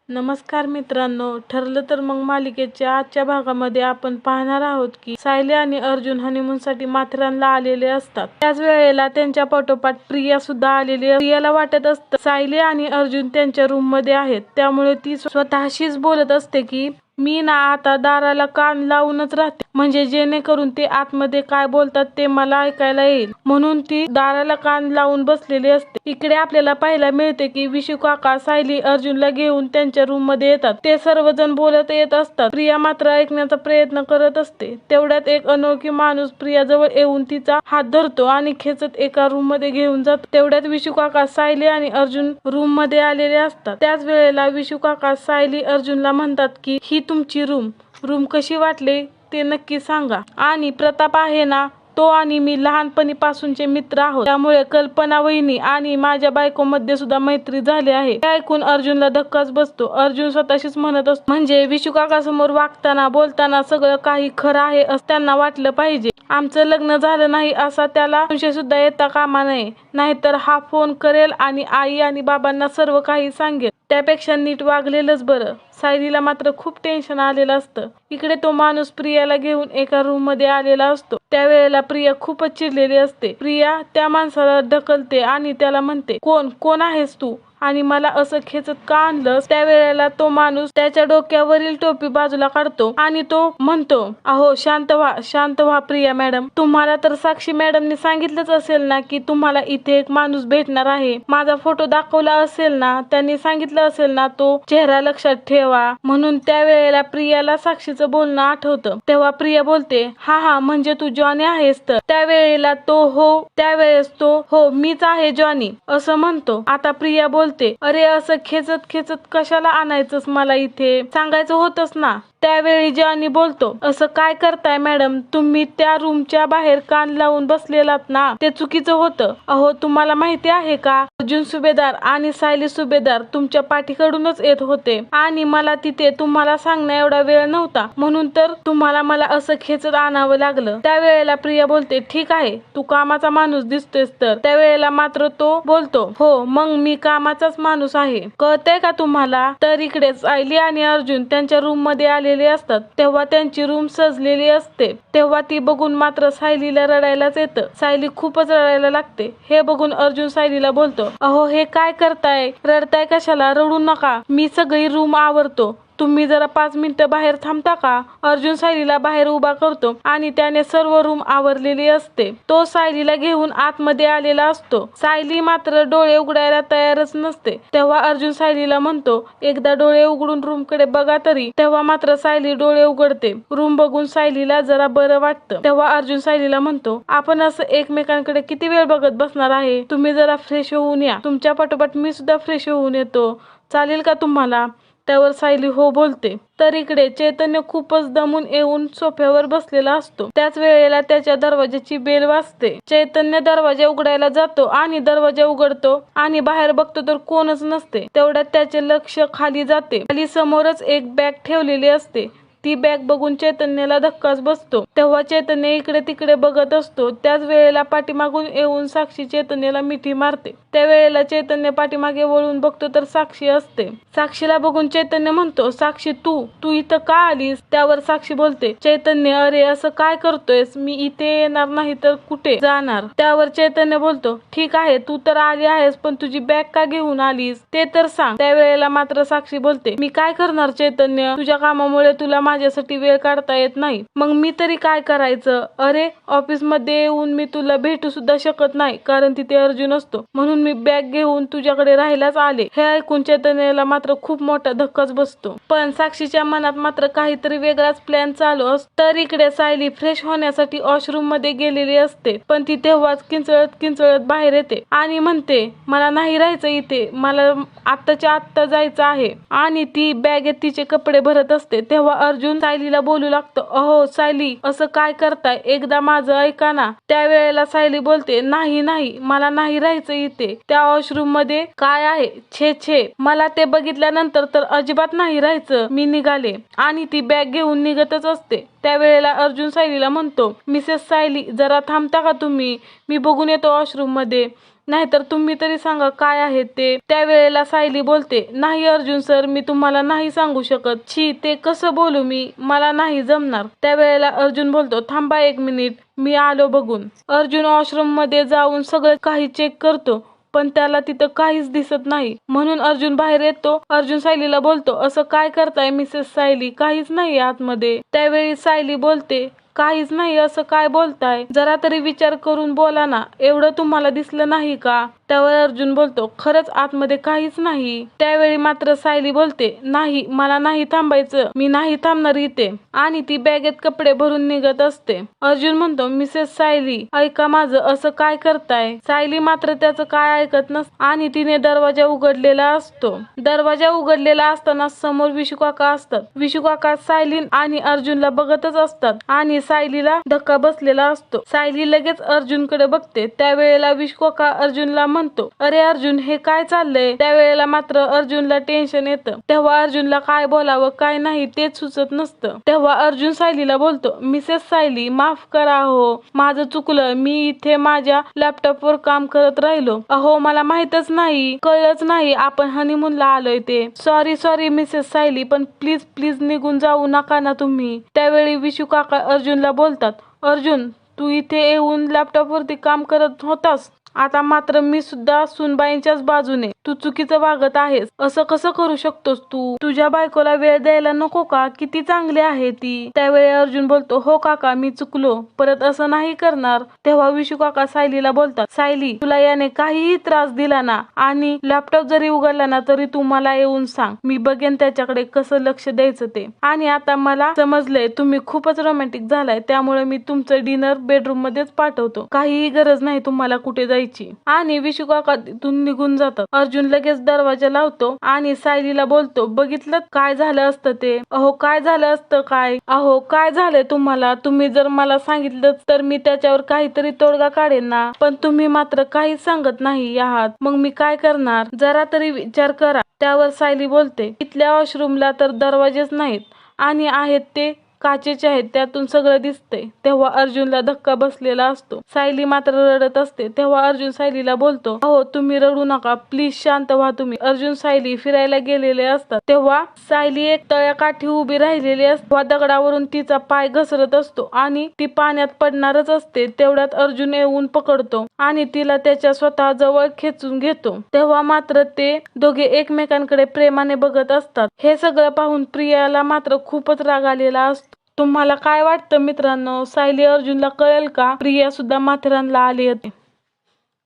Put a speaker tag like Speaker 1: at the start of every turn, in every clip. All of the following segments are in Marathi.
Speaker 1: नमस्कार मित्रांनो, ठरलं तर मग मालिकेच्या आजच्या भागामध्ये आपण पाहणार आहोत की सायली आणि अर्जुन हनीमूनसाठी माथेरानला आलेले असतात. त्याच वेळेला त्यांच्या पाठोपाठ प्रिया सुद्धा आलेली. प्रियाला वाटत असतं सायली आणि अर्जुन त्यांच्या रूम मध्ये आहेत, त्यामुळे ती स्वतःशीच बोलत असते की मी ना आता दाराला कान लावूनच राहते, म्हणजे जेणेकरून ते आतमध्ये काय बोलतात ते मला ऐकायला येईल, म्हणून ती दाराला कान लावून बसलेली असते. इकडे आपल्याला पाहायला मिळते की विशू काका सायली अर्जुनला घेऊन त्यांच्या रूम मध्ये येतात. ते सर्वजण बोलत येत असतात. प्रिया मात्र ऐकण्याचा प्रयत्न करत असते. तेवढ्यात एक अनोळखी माणूस प्रियाजवळ येऊन तिचा हात धरतो आणि खेचत एका रूम मध्ये घेऊन जातो. तेवढ्यात विशू काका सायली आणि अर्जुन रूम मध्ये आलेले असतात. त्याच वेळेला विशू काका सायली अर्जुनला म्हणतात की ही तुमची रूम कशी वाटली ते नक्की सांगा. आणि प्रताप आहे ना, तो आणि मी लहानपणीपासूनचे मित्र आहोत, त्यामुळे कल्पना वहिनी आणि माझ्या बायकोमध्ये सुद्धा मैत्री झाली आहे. हे ऐकून अर्जुनला धक्काच बसतो. अर्जुन स्वतःशीच म्हणत असतो, म्हणजे विशू काका समोर वागताना बोलताना सगळं काही खरं आहे असं त्यांना वाटलं पाहिजे. आमचं लग्न झालं नाही असा त्याला संशय सुद्धा येता कामा नये, नाहीतर हा फोन करेल आणि आई आणि बाबांना सर्व काही सांगेल. त्यापेक्षा नीट वागलेलंच बरं. सायलीला मात्र खूप टेन्शन आलेलं असतं. इकडे तो माणूस प्रियाला घेऊन एका रूम मध्ये आलेला असतो. त्यावेळेला प्रिया खूपच चिडलेली असते. प्रिया त्या माणसाला ढकलते आणि त्याला म्हणते, कोण आहेस तू आणि मला असं खेचत का आणलंस? त्यावेळेला तो माणूस त्याच्या डोक्यावरील टोपी बाजूला काढतो आणि तो म्हणतो, अहो शांत व्हा प्रिया मॅडम. तुम्हाला तर साक्षी मॅडमने सांगितलंच असेल ना की तुम्हाला इथे एक माणूस भेटणार आहे. माझा फोटो दाखवला असेल ना, त्यांनी सांगितलं असेल ना तो चेहरा लक्षात ठेवा म्हणून. त्यावेळेला प्रियाला साक्षीचं बोलणं आठवतं. तेव्हा प्रिया बोलते, हा म्हणजे तू जॉनी आहेस तर? त्यावेळेस तो हो मीच आहे जॉनी असं म्हणतो. आता प्रिया बोलते, अरे असं खेचत कशाला आणायचंस मला इथे? सांगायचं होतंस ना. त्यावेळी जॉनी बोलतो, असं काय करताय मॅडम, तुम्ही त्या रूमच्या बाहेर कान लावून बसलेलात ना, ते चुकीचं होतं. अहो तुम्हाला माहिती आहे का, अर्जुन सुभेदार आणि सायली सुभेदार तुमच्या पाठीकडूनच येत होते आणि मला तिथे तुम्हाला सांगण्या एवढा वेळ नव्हता, म्हणून तर तुम्हाला मला असं खेचत आणावं लागलं. त्यावेळेला प्रिया बोलते, ठीक आहे तू कामाचा माणूस दिसतोयस तर? त्यावेळेला मात्र तो बोलतो, हो मग मी कामाचाच माणूस आहे, कळतंय का तुम्हाला? तर इकडे सायली आणि अर्जुन त्यांच्या रूम मध्ये आलेले असतात. तेव्हा त्यांची रूम सजलेली असते. तेव्हा ती बघून मात्र सायलीला रडायलाच येतं. सायली खूपच रडायला लागते. हे बघून अर्जुन सायलीला बोलतो, अहो हे काय करताय, रडताय कशाला? रडू नका, मी सगळी रूम आवरतो, तुम्ही जरा 5 मिनिटं बाहेर थांबता का? अर्जुन सायलीला बाहेर उभा करतो आणि त्याने सर्व रूम आवरलेली असते. तो सायलीला घेऊन आतमध्ये आलेला असतो. सायली मात्र डोळे उघडायला तयारच नसते. तेव्हा अर्जुन सायलीला म्हणतो, एकदा डोळे उघडून रूम कडे बघा तरी. तेव्हा मात्र सायली डोळे उघडते. रूम बघून सायलीला जरा बरं वाटतं. तेव्हा अर्जुन सायलीला म्हणतो, आपण असं एकमेकांकडे किती वेळ बघत बसणार आहे? तुम्ही जरा फ्रेश होऊन या. तुमच्या पाठोपाठ मी सुद्धा फ्रेश होऊन येतो, चालेल का तुम्हाला? त्यावर सायली हो बोलते. तर इकडे चैतन्य खूपच दमून येऊन सोफ्यावर बसलेला असतो. त्याच वेळेला त्याच्या दरवाजाची बेल वाजते. चैतन्य दरवाजा उघडायला जातो आणि दरवाजा उघडतो आणि बाहेर बघतो तर कोणच नसते. तेवढ्यात त्याचे लक्ष खाली जाते. खाली समोरच एक बॅग ठेवलेली असते. ती बॅग बघून चैतन्याला धक्काच बसतो. तेव्हा चैतन्य इकडे तिकडे बघत असतो. त्याच वेळेला पाठीमागून येऊन साक्षी चैतन्याला मिठी मारते. त्यावेळेला चैतन्य पाठीमागे वळून बघतो तर साक्षी असते. साक्षीला बघून चैतन्य म्हणतो, साक्षी तू इथं का आलीस? त्यावर साक्षी बोलते, चैतन्य अरे असं काय करतोयस, मी इथे येणार नाही तर कुठे जाणार? त्यावर चैतन्य बोलतो, ठीक आहे तू तर आली आहेस, पण तुझी बॅग का घेऊन आलीस ते तर सांग. त्यावेळेला मात्र साक्षी बोलते, मी काय करणार चैतन्य, तुझ्या कामामुळे तुला माझ्यासाठी वेळ काढता येत नाही, मग मी तरी काय करायचं? अरे ऑफिस मध्ये येऊन मी तुला भेटू सुद्धा शकत नाही, कारण तिथे अर्जुन असतो, म्हणून मी बॅग घेऊन तुझ्याकडे राहायलाच आले. हे ऐकून चैतन्याला मात्र खूप मोठा धक्काच बसतो. पण साक्षीच्या मनात मात्र काहीतरी वेगळाच प्लॅन चालू असतो. तर इकडे सायली फ्रेश होण्यासाठी वॉशरूम मध्ये गेलेली असते. पण ती तेव्हाच किंचळत बाहेर येते आणि म्हणते, मला नाही राहायचं इथे, मला आत्ताच्या आत्ता जायचं आहे. आणि ती बॅगेत तिचे कपडे भरत असते. तेव्हा अर्जुन सायलीला बोलू लागतो, अहो सायली असं काय करताय, एकदा माझं ऐका ना. त्यावेळेला सायली बोलते, नाही मला नाही राहायचं इथे, त्या वॉशरूम मध्ये काय आहे, छे मला ते बघितल्यानंतर तर अजिबात नाही राहायचं, मी निघाले. आणि ती बॅग घेऊन निघतच असते. त्यावेळेला अर्जुन सायलीला म्हणतो, मिसेस सायली जरा थांबता का तुम्ही, मी बघून येतो वॉशरूम मध्ये. नाहीतर तुम्ही तरी सांगा काय आहे ते. त्यावेळेला सायली बोलते, नाही अर्जुन सर, मी तुम्हाला नाही सांगू शकत. छी, ते कसं बोलू मी, मला नाही जमणार. त्यावेळेला अर्जुन बोलतो, थांबा 1 मिनिट, मी आलो बघून. अर्जुन वॉशरूम मध्ये जाऊन सगळं काही चेक करतो, पण त्याला तिथं काहीच दिसत नाही. म्हणून अर्जुन बाहेर येतो. अर्जुन सायलीला बोलतो, असं काय करताय मिसेस सायली, काहीच नाही आतमध्ये. त्यावेळी सायली बोलते, काहीच नाही असं काय बोलताय, जरा तरी विचार करून बोला ना, एवढं तुम्हाला दिसलं नाही का? त्यावर अर्जुन बोलतो, खरंच आतमध्ये काहीच नाही. त्यावेळी मात्र सायली बोलते, नाही, मला नाही थांबायचं, मी नाही थांबणार इथे. आणि ती बॅगेत कपडे भरून निघत असते. अर्जुन म्हणतो, मिसेस सायली ऐका माझं, असं काय करताय? सायली मात्र त्याचं काय ऐकत नसते आणि तिने दरवाजा उघडलेला असतो. दरवाजा उघडलेला असताना समोर विशुकाका असतात. विशुकाका सायली आणि अर्जुनला बघतच असतात आणि सायलीला धक्का बसलेला असतो. सायली लगेच अर्जुनकडे बघते. त्यावेळेला विशुकाका अर्जुनला म्हणतो, अरे अर्जुन, हे काय चाललंय? त्यावेळेला मात्र अर्जुनला टेन्शन येतं. तेव्हा अर्जुनला काय बोलावं काय नाही तेच सुचत नसतं. तेव्हा अर्जुन सायलीला बोलतो, मिसेस सायली माफ करा हो, माझं चुकलं, मी इथे माझ्या लॅपटॉपवर काम करत राहिलो. अहो, मला माहितच नाही, कळलंच नाही आपण हनीमूनला आलोय ते. सॉरी मिसेस सायली, पण प्लीज प्लीज निघून जाऊ नका ना तुम्ही. त्यावेळी विशुकाका अर्जुनला बोलतात, अर्जुन, तू इथे येऊन लॅपटॉपवरती काम करत होतास, आता मात्र मी सुद्धा सुनबाईंच्याच बाजूने. तू चुकीचं वागत आहेस. असं कसं करू शकतोस तू? तुझ्या बायकोला वेळ द्यायला नको का? किती चांगली आहे ती. त्यावेळी अर्जुन बोलतो, हो काका, मी चुकलो, परत असं नाही करणार. तेव्हा विशू काका सायलीला बोलतात, सायली, तुला याने काहीही त्रास दिला ना आणि लॅपटॉप जरी उघडला ना तरी तू मला येऊन सांग, मी बघेन त्याच्याकडे कसं लक्ष द्यायचं ते. आणि आता मला समजलंय तुम्ही खूपच रोमॅन्टिक झालाय, त्यामुळे मी तुमचं डिनर बेडरूम मध्येच पाठवतो. काहीही गरज नाही तुम्हाला कुठे जायची. आणि विशू काका तिथून निघून जातात. अर्जुन लगेच दरवाजा लावतो आणि सायलीला बोलतो, बघितलं काय झालं असतं ते? अहो, काय झालं असतं काय? अहो, काय झालंय तुम्हाला? तुम्ही जर मला सांगितलं तर मी त्याच्यावर काहीतरी तोडगा काढेन ना, पण तुम्ही मात्र काहीच सांगत नाही आहात. मग मी काय करणार? जरा तरी विचार करा. त्यावर सायली बोलते, इथल्या वॉशरूमला तर दरवाजेच नाहीत आणि आहेत ते काचेचे आहेत, त्यातून सगळं दिसतंय. तेव्हा अर्जुनला धक्का बसलेला असतो. सायली मात्र रडत असते. तेव्हा अर्जुन सायलीला बोलतो, अहो तुम्ही रडू नका, प्लीज शांत व्हा तुम्ही. अर्जुन सायली फिरायला गेलेले असतात. तेव्हा सायली एक तळ्याकाठी उभी राहिलेली असते. दगडावरून तिचा पाय घसरत असतो आणि ती पाण्यात पडणारच असते. तेवढ्यात अर्जुन येऊन पकडतो आणि तिला त्याच्या स्वतः जवळ खेचून घेतो. तेव्हा मात्र ते दोघे एकमेकांकडे प्रेमाने बघत असतात. हे सगळं पाहून प्रियाला मात्र खूपच राग आलेला असतो. तुम्हाला काय वाटतं मित्रांनो, सायली अर्जुनला कळेल का प्रिया सुद्धा माथेरानला आली होती?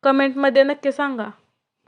Speaker 1: कमेंट मध्ये नक्की सांगा.